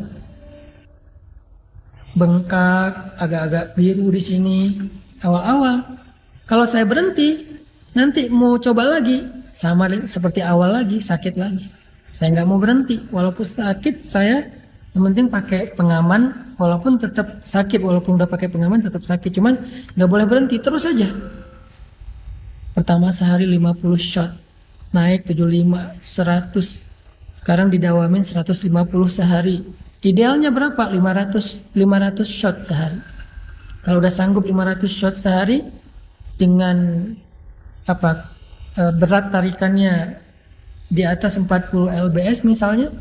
bengkak, agak-agak biru di sini awal-awal. Kalau saya berhenti, nanti mau coba lagi sama seperti awal lagi, sakit lagi. Saya nggak mau berhenti, walaupun sakit saya yang penting pakai pengaman, walaupun tetap sakit, walaupun udah pakai pengaman tetap sakit, cuman nggak boleh berhenti, terus aja. Pertama sehari 50 shot, naik 75, 100, sekarang didawamin 150 sehari. Idealnya berapa? 500 shot sehari. Kalau udah sanggup 500 shot sehari dengan berat tarikannya di atas 40 lbs misalnya,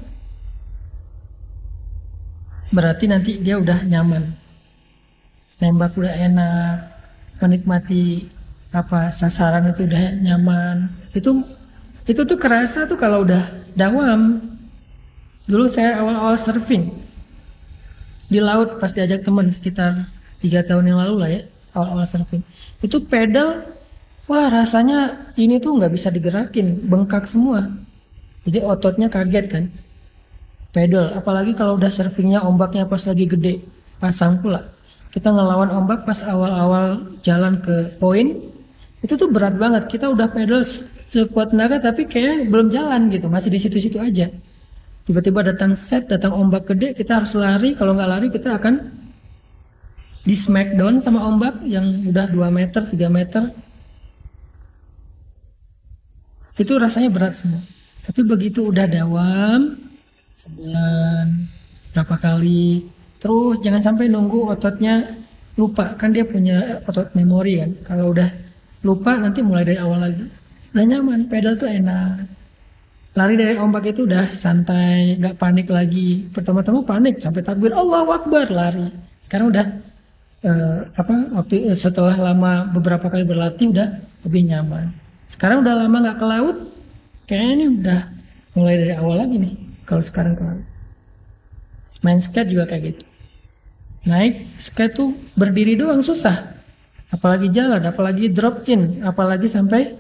berarti nanti dia udah nyaman, nembak udah enak, menikmati sasaran itu udah nyaman. Itu tuh kerasa tuh kalau udah dawam. Dulu saya awal-awal surfing di laut pas diajak teman sekitar 3 tahun yang lalu lah ya, awal-awal surfing. Itu pedal, wah rasanya ini tuh nggak bisa digerakin, bengkak semua. Jadi ototnya kaget kan. Pedal, apalagi kalau udah surfingnya ombaknya pas lagi gede, pasang pula. Kita ngelawan ombak pas awal-awal jalan ke poin, itu tuh berat banget. Kita udah pedal sekuat tenaga tapi kayak belum jalan gitu, masih di situ-situ aja. Tiba-tiba datang ombak gede, kita harus lari. Kalau nggak lari kita akan di smackdown sama ombak yang udah 2 meter, 3 meter. Itu rasanya berat semua. Tapi begitu udah dawam, sebulan, berapa kali, terus jangan sampai nunggu ototnya lupa. Kan dia punya otot memori kan. Kalau udah lupa nanti mulai dari awal lagi. Udah nyaman, pedal tuh enak. Lari dari ombak itu udah santai, nggak panik lagi. Pertama-tama panik sampai takbir Allahu Akbar, lari. Sekarang udah setelah lama beberapa kali berlatih udah lebih nyaman. Sekarang udah lama nggak ke laut, kayaknya udah mulai dari awal lagi nih. Kalau sekarang ke laut, main skate juga kayak gitu. Naik skate tuh berdiri doang susah, apalagi jalan, apalagi drop in, apalagi sampai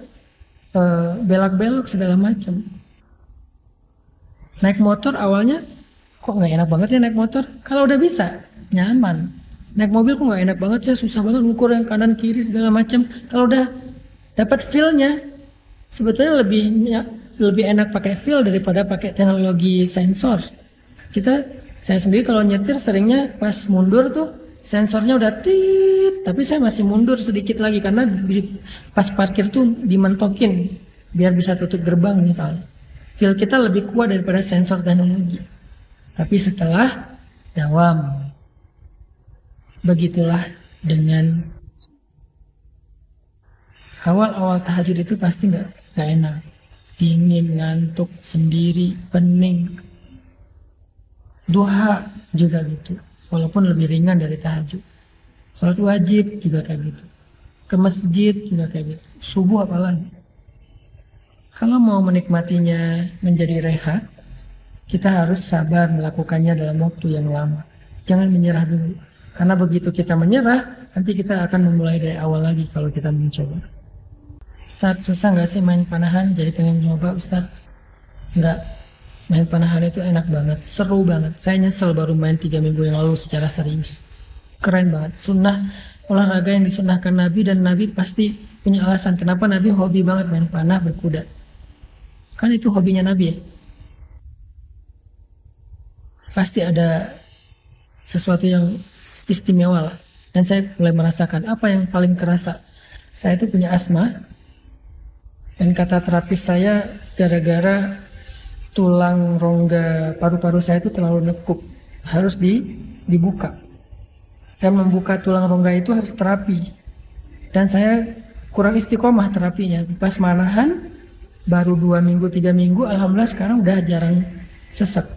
belak-belok segala macam. Naik motor awalnya kok nggak enak banget ya naik motor. Kalau udah bisa nyaman. Naik mobil kok nggak enak banget ya, susah banget ngukur yang kanan kiri segala macam. Kalau udah dapat feel-nya, sebetulnya lebih enak pakai feel daripada pakai teknologi sensor. Saya sendiri kalau nyetir seringnya pas mundur tuh sensornya udah tit, tapi saya masih mundur sedikit lagi karena pas parkir tuh dimentokin biar bisa tutup gerbang misalnya. Feel kita lebih kuat daripada sensor teknologi. Tapi setelah dawam, begitulah dengan awal-awal tahajud itu pasti nggak enak, dingin, ngantuk, sendiri, pening. Duha juga gitu, walaupun lebih ringan dari tahajud. Salat wajib juga kayak gitu, ke masjid juga kayak gitu, subuh apalagi. Kalau mau menikmatinya menjadi rehat, kita harus sabar melakukannya dalam waktu yang lama. Jangan menyerah dulu. Karena begitu kita menyerah, nanti kita akan memulai dari awal lagi kalau kita mencoba. Ustadz, susah nggak sih main panahan? Jadi pengen coba Ustadz. Nggak. Main panahan itu enak banget, seru banget. Saya nyesel baru main 3 minggu yang lalu secara serius. Keren banget. Sunnah, olahraga yang disunnahkan Nabi, dan Nabi pasti punya alasan kenapa Nabi hobi banget main panah, berkuda. Kan itu hobinya Nabi ya. Pasti ada sesuatu yang istimewa lah. Dan saya mulai merasakan apa yang paling kerasa. Saya itu punya asma. Dan kata terapis saya, gara-gara tulang rongga paru-paru saya itu terlalu nekuk. Harus dibuka. Dan membuka tulang rongga itu harus terapi. Dan saya kurang istiqomah terapinya. Pas manahan, baru 2 minggu, 3 minggu, alhamdulillah sekarang udah jarang sesek.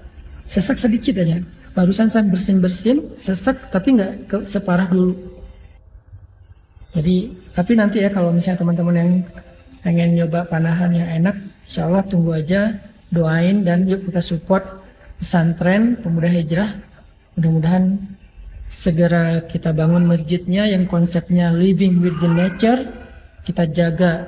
Sesak sedikit aja. Barusan saya bersin-bersin, sesak tapi nggak separah dulu. Jadi, tapi nanti ya kalau misalnya teman-teman yang pengen nyoba panahan yang enak, insya Allah tunggu aja, doain dan yuk kita support pesantren pemuda hijrah. Mudah-mudahan segera kita bangun masjidnya yang konsepnya living with the nature, kita jaga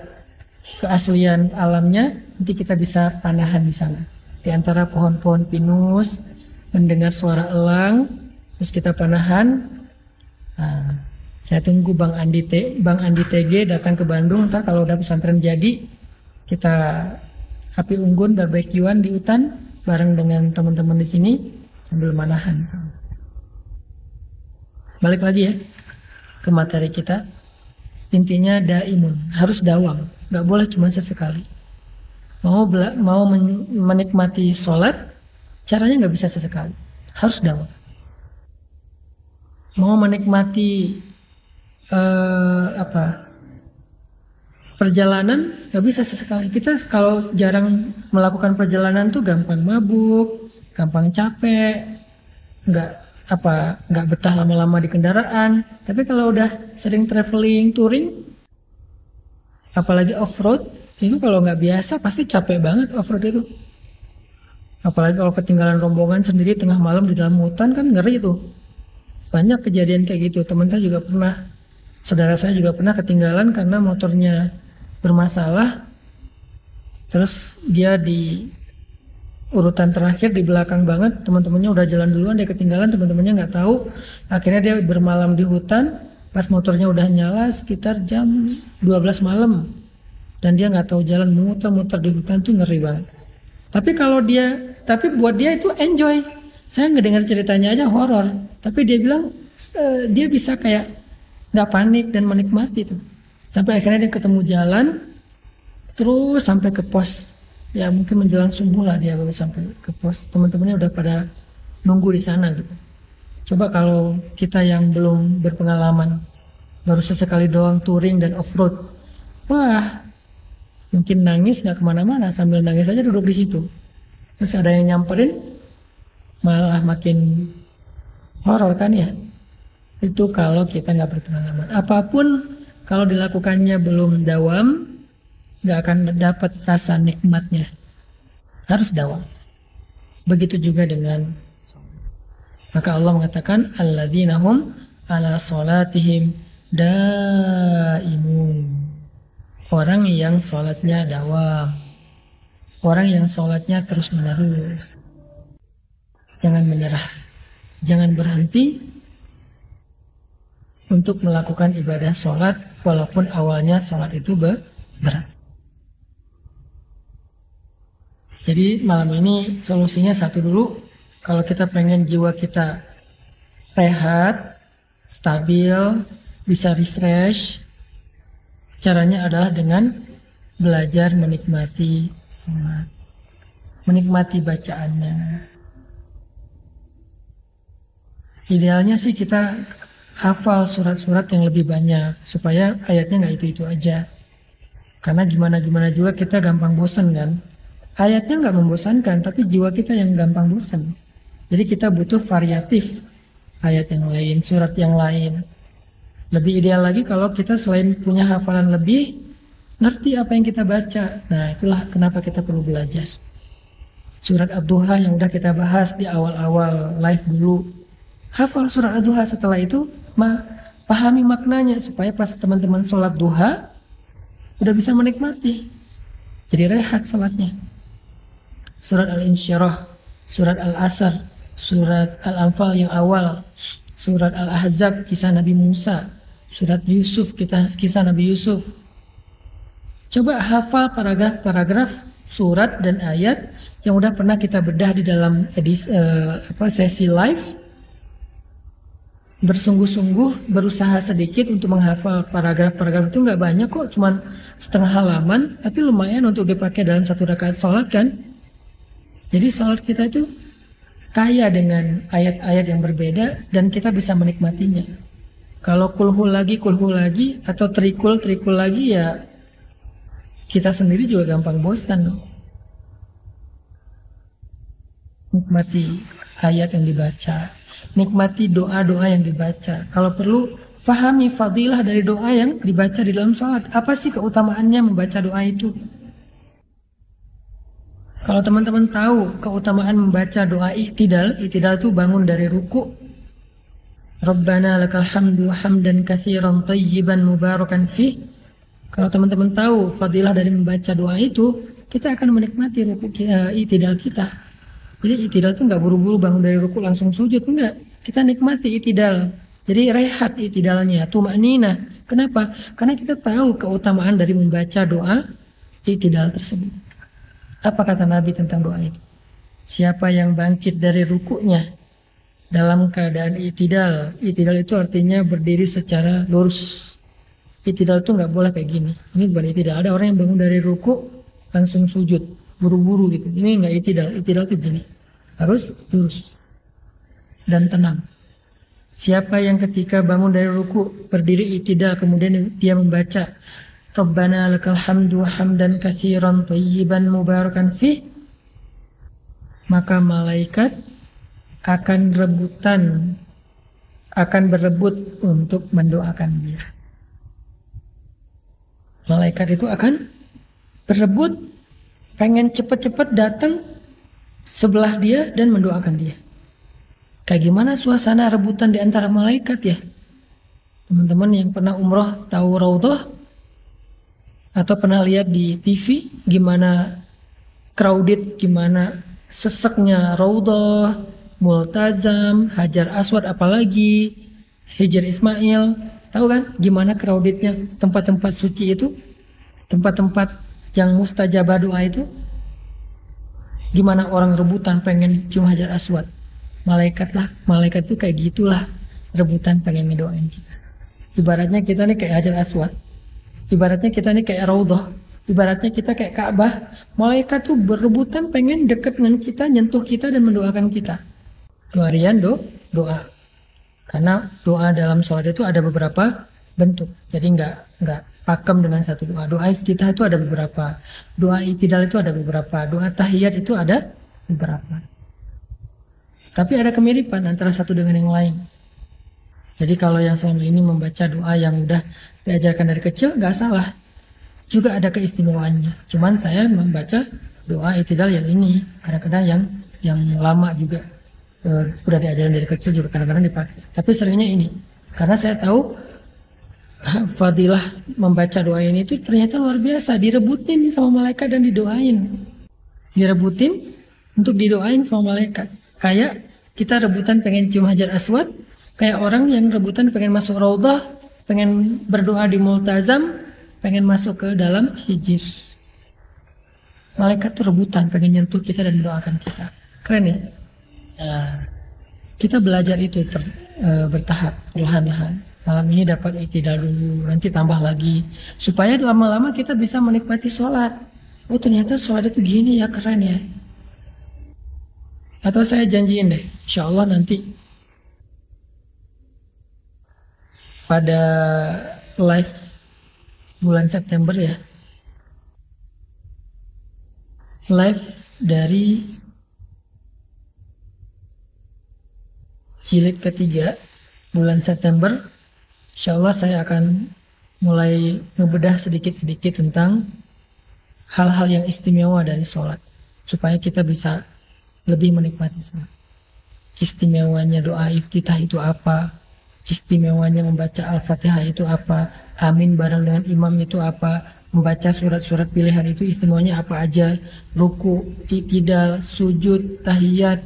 keaslian alamnya, nanti kita bisa panahan di sana. Di antara pohon-pohon pinus, mendengar suara elang, terus kita panahan. Nah, saya tunggu Bang Andi TG datang ke Bandung, ntar kalau udah pesantren jadi, kita api unggun barbekyuan di hutan bareng dengan teman-teman di sini sambil manahan. Balik lagi ya ke materi kita. Intinya daimun, harus dawam, nggak boleh cuma sesekali. Mau menikmati sholat, caranya nggak bisa sesekali, harus dawam. Mau menikmati perjalanan, nggak bisa sesekali. Kita kalau jarang melakukan perjalanan tuh gampang mabuk, gampang capek, nggak betah lama-lama di kendaraan. Tapi kalau udah sering traveling, touring, apalagi off-road, itu kalau nggak biasa pasti capek banget off-road itu. Apalagi kalau ketinggalan rombongan sendiri tengah malam di dalam hutan, kan ngeri tuh. Banyak kejadian kayak gitu. Teman saya juga pernah, saudara saya juga pernah ketinggalan karena motornya bermasalah. Terus dia di urutan terakhir di belakang banget, teman-temannya udah jalan duluan, dia ketinggalan, teman-temannya nggak tahu. Akhirnya dia bermalam di hutan, pas motornya udah nyala sekitar jam 12 malam, dan dia nggak tahu jalan, muter-muter di hutan tuh ngeri banget. Tapi buat dia itu enjoy. Saya ngedengar ceritanya aja horor, tapi dia bilang dia bisa kayak nggak panik dan menikmati tuh. Sampai akhirnya dia ketemu jalan, terus sampai ke pos. Ya mungkin menjelang subuh lah dia baru sampai ke pos. Teman-temannya udah pada nunggu di sana gitu. Coba kalau kita yang belum berpengalaman, baru sesekali doang touring dan off-road, wah mungkin nangis nggak kemana-mana, sambil nangis aja duduk di situ. Terus ada yang nyamperin, malah makin horor kan ya. Itu kalau kita nggak berpengalaman. Apapun kalau dilakukannya belum dawam, nggak akan dapat rasa nikmatnya. Harus dawam. Begitu juga dengan, maka Allah mengatakan alladzina hum ala sholatihim daimun. Orang yang sholatnya dawam, orang yang sholatnya terus menerus. Jangan menyerah, jangan berhenti untuk melakukan ibadah sholat, walaupun awalnya sholat itu berat. Jadi malam ini solusinya satu dulu, kalau kita pengen jiwa kita rehat, stabil, bisa refresh, caranya adalah dengan belajar menikmati sholat, menikmati bacaannya. Idealnya sih kita hafal surat-surat yang lebih banyak, supaya ayatnya nggak itu-itu aja. Karena gimana-gimana juga kita gampang bosan kan. Ayatnya nggak membosankan, tapi jiwa kita yang gampang bosan. Jadi kita butuh variatif, ayat yang lain, surat yang lain. Lebih ideal lagi kalau kita selain punya hafalan lebih, ngerti apa yang kita baca. Nah itulah kenapa kita perlu belajar. Surat Ad-Duha yang udah kita bahas di awal-awal live dulu. Hafal surat Ad-Duha, setelah itu pahami maknanya, supaya pas teman-teman sholat duha, udah bisa menikmati. Jadi rehat sholatnya. Surat Al-Insyirah, surat Al-Asr, surat Al-Anfal yang awal, surat Al-Ahzab kisah Nabi Musa, surat Yusuf kisah Nabi Yusuf. Coba hafal paragraf-paragraf surat dan ayat yang udah pernah kita bedah di dalam sesi live. Bersungguh-sungguh berusaha sedikit untuk menghafal paragraf-paragraf itu, nggak banyak kok, cuman setengah halaman, tapi lumayan untuk dipakai dalam satu rakaat sholat kan. Jadi sholat kita itu kaya dengan ayat-ayat yang berbeda dan kita bisa menikmatinya. Kalau kulhu lagi atau trikul lagi, ya kita sendiri juga gampang bosan. nikmati ayat yang dibaca, nikmati doa-doa yang dibaca. Kalau perlu, fahami fadilah dari doa yang dibaca di dalam sholat. Apa sih keutamaannya membaca doa itu? Kalau teman-teman tahu keutamaan membaca doa i'tidal itu bangun dari ruku. Rabbana lakal hamdu hamdan katsiran thayyiban mubarakan fih. Kalau teman-teman tahu fadilah dari membaca doa itu, kita akan menikmati ruku i'tidal kita. Jadi i'tidal itu nggak buru-buru bangun dari ruku langsung sujud, enggak. Kita nikmati i'tidal. Jadi rehat i'tidalnya, tumanina. Kenapa? Karena kita tahu keutamaan dari membaca doa i'tidal tersebut. Apa kata Nabi tentang doa itu? Siapa yang bangkit dari rukunya dalam keadaan i'tidal. I'tidal itu artinya berdiri secara lurus. I'tidal itu nggak boleh kayak gini. Ini bukan i'tidal. Ada orang yang bangun dari ruku langsung sujud, buru-buru gitu. Ini nggak i'tidal. I'tidal itu gini. Harus lurus dan tenang. Siapa yang ketika bangun dari ruku berdiri i'tidal kemudian dia membaca Rabbana lakal hamdu hamdan katsiran thayyiban mubarakan fih, maka malaikat akan berebut untuk mendoakan dia. Malaikat itu akan berebut, pengen cepat-cepat datang sebelah dia dan mendoakan dia. Kayak gimana suasana rebutan di antara malaikat ya? Teman-teman yang pernah umroh tahu Raudhah atau pernah lihat di TV gimana crowded, gimana seseknya Raudhah, Multazam, Hajar Aswad, apalagi Hijr Ismail. Tahu kan gimana crowdednya tempat-tempat suci itu, tempat-tempat yang mustajabah doa itu. Gimana orang rebutan pengen cium Hajar Aswad. Malaikat tuh kayak gitulah, rebutan pengen ngedoain kita. Ibaratnya kita nih kayak Hajar Aswad, ibaratnya kita nih kayak Raudhah, ibaratnya kita kayak Ka'bah. Malaikat tuh berebutan pengen deket dengan kita, nyentuh kita dan mendoakan kita. Doarian doa. Karena doa dalam sholat itu ada beberapa bentuk. Jadi nggak pakem dengan satu doa. Doa iftitah itu ada beberapa. Doa i'tidal itu ada beberapa. Doa tahiyat itu ada beberapa. Tapi ada kemiripan antara satu dengan yang lain. Jadi kalau yang selama ini membaca doa yang udah diajarkan dari kecil, nggak salah. Juga ada keistimewaannya. Cuman saya membaca doa i'tidal yang ini. Kadang-kadang yang lama juga. Udah diajarin dari kecil juga kadang-kadang dipakai. Tapi seringnya ini. Karena saya tahu fadilah membaca doa ini itu ternyata luar biasa. Direbutin sama malaikat dan didoain. Direbutin untuk didoain sama malaikat. Kayak kita rebutan pengen cium Hajar Aswad. Kayak orang yang rebutan pengen masuk Raudhah, pengen berdoa di Multazam, pengen masuk ke dalam Hijr. Malaikat tuh rebutan pengen nyentuh kita dan mendoakan kita. Keren ya? Nah, kita belajar itu bertahap, perlahan-lahan. Malam ini dapat i'tidal dulu, nanti tambah lagi. Supaya lama-lama kita bisa menikmati sholat. Oh ternyata sholat itu gini ya, keren ya. Atau saya janjiin deh, insya Allah nanti pada live bulan September ya, live dari jilid ketiga bulan September. Insya Allah saya akan mulai ngebedah sedikit-sedikit tentang hal-hal yang istimewa dari sholat, supaya kita bisa lebih menikmati sholat. Istimewanya doa iftitah itu apa? Istimewanya membaca Al-Fatihah itu apa? Amin bareng dengan imam itu apa? Membaca surat-surat pilihan itu istimewanya apa aja? Ruku, i'tidal, sujud, tahiyat,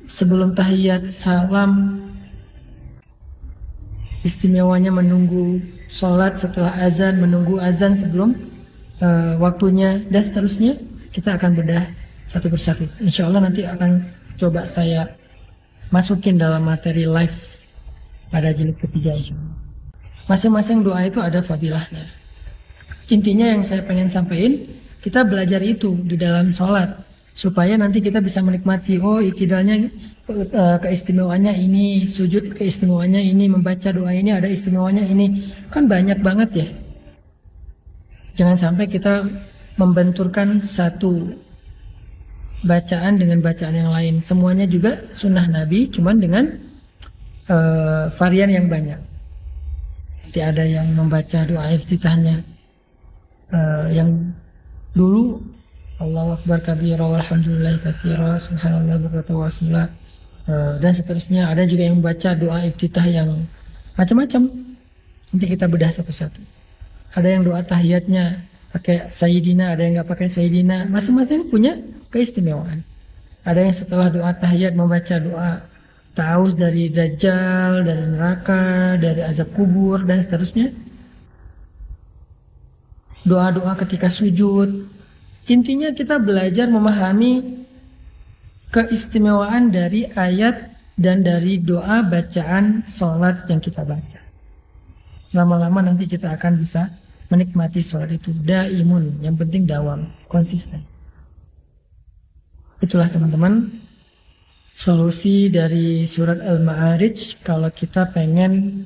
sebelum tahiyat, salam. Istimewanya menunggu sholat setelah azan, menunggu azan sebelum waktunya, dan seterusnya. Kita akan bedah satu persatu. Insya Allah nanti akan coba saya masukin dalam materi live pada jilid ketiga. Masing-masing doa itu ada fadilahnya. Intinya yang saya pengen sampaikan, kita belajar itu di dalam sholat supaya nanti kita bisa menikmati. Oh i'tidalnya keistimewaannya ini, sujud keistimewaannya ini, membaca doa ini ada istimewanya ini. Kan banyak banget ya. Jangan sampai kita membenturkan satu bacaan dengan bacaan yang lain. Semuanya juga sunnah Nabi, cuman dengan varian yang banyak. Nanti ada yang membaca doa iftitahnya yang dulu Allahu Akbar kabira walhamdulillahi katsira subhanallah bukratan wa asila, dan seterusnya. Ada juga yang membaca doa iftitah yang macam-macam. Nanti kita bedah satu-satu. Ada yang doa tahiyatnya pakai sayyidina, ada yang nggak pakai sayyidina. Masing-masing punya keistimewaan. Ada yang setelah doa tahiyat membaca doa ta'awuz dari dajjal, dari neraka, dari azab kubur, dan seterusnya. Doa-doa ketika sujud. Intinya kita belajar memahami keistimewaan dari ayat dan dari doa bacaan sholat yang kita baca. Lama-lama nanti kita akan bisa menikmati sholat itu. Daimun, yang penting dawam, konsisten. Itulah teman-teman solusi dari surat Al-Ma'arij kalau kita pengen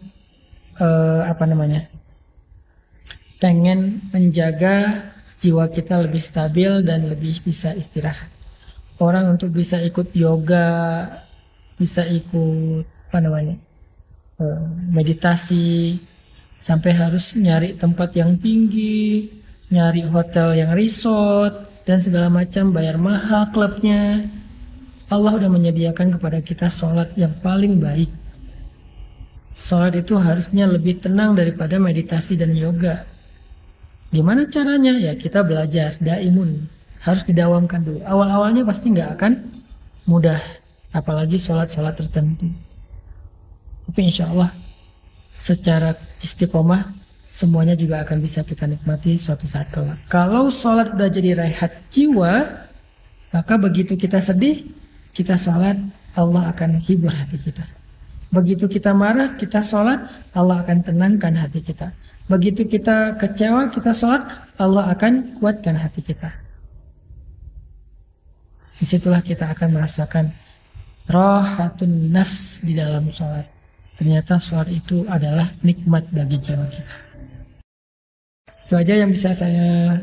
pengen menjaga jiwa kita lebih stabil dan lebih bisa istirahat. Orang untuk bisa ikut yoga, bisa ikut meditasi, sampai harus nyari tempat yang tinggi, nyari hotel yang resort dan segala macam, bayar mahal klubnya. Allah udah menyediakan kepada kita sholat yang paling baik. Sholat itu harusnya lebih tenang daripada meditasi dan yoga. Gimana caranya? Ya kita belajar, daimun. Harus didawamkan dulu. Awal-awalnya pasti nggak akan mudah. Apalagi sholat-sholat tertentu. Tapi insya Allah secara istiqomah semuanya juga akan bisa kita nikmati suatu saat kelak. Kalau sholat udah jadi rehat jiwa, maka begitu kita sedih, kita sholat, Allah akan hibur hati kita. Begitu kita marah, kita sholat, Allah akan tenangkan hati kita. Begitu kita kecewa, kita sholat, Allah akan kuatkan hati kita. Disitulah kita akan merasakan rahatun nafs di dalam sholat. Ternyata sholat itu adalah nikmat bagi jiwa kita. Itu aja yang bisa saya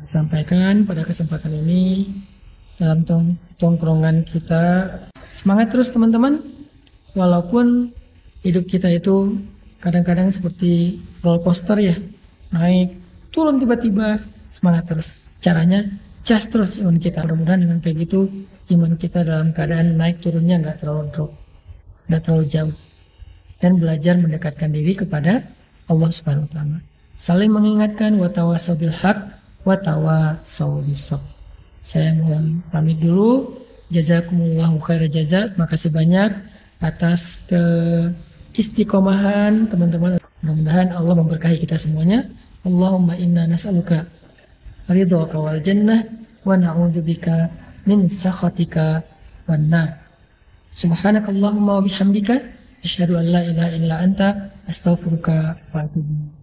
sampaikan pada kesempatan ini dalam tongkrongan kita. Semangat terus teman-teman. Walaupun hidup kita itu kadang-kadang seperti roller coaster ya, naik turun tiba-tiba, semangat terus. Caranya cas terus iman kita. Mudah-mudahan dengan kayak gitu iman kita dalam keadaan naik turunnya nggak terlalu drop, nggak terlalu jauh, dan belajar mendekatkan diri kepada Allah Subhanahu Wa Taala. Saling mengingatkan, wa tawassaw bil haq wa tawassaw bis sabr. Saya mohon pamit dulu. Jazakumullahu khairan jazak. Makasih banyak atas keistiqomahan teman-teman. Mudah-mudahan Allah memberkahi kita semuanya. Allahumma inna nas'aluka ridhaka wal jannah wa na'udzubika min sakhatika wan nar. Subhanakallahumma wa bihamdika asyhadu an la ilaha illa anta astaghfiruka wa atubu ilaik.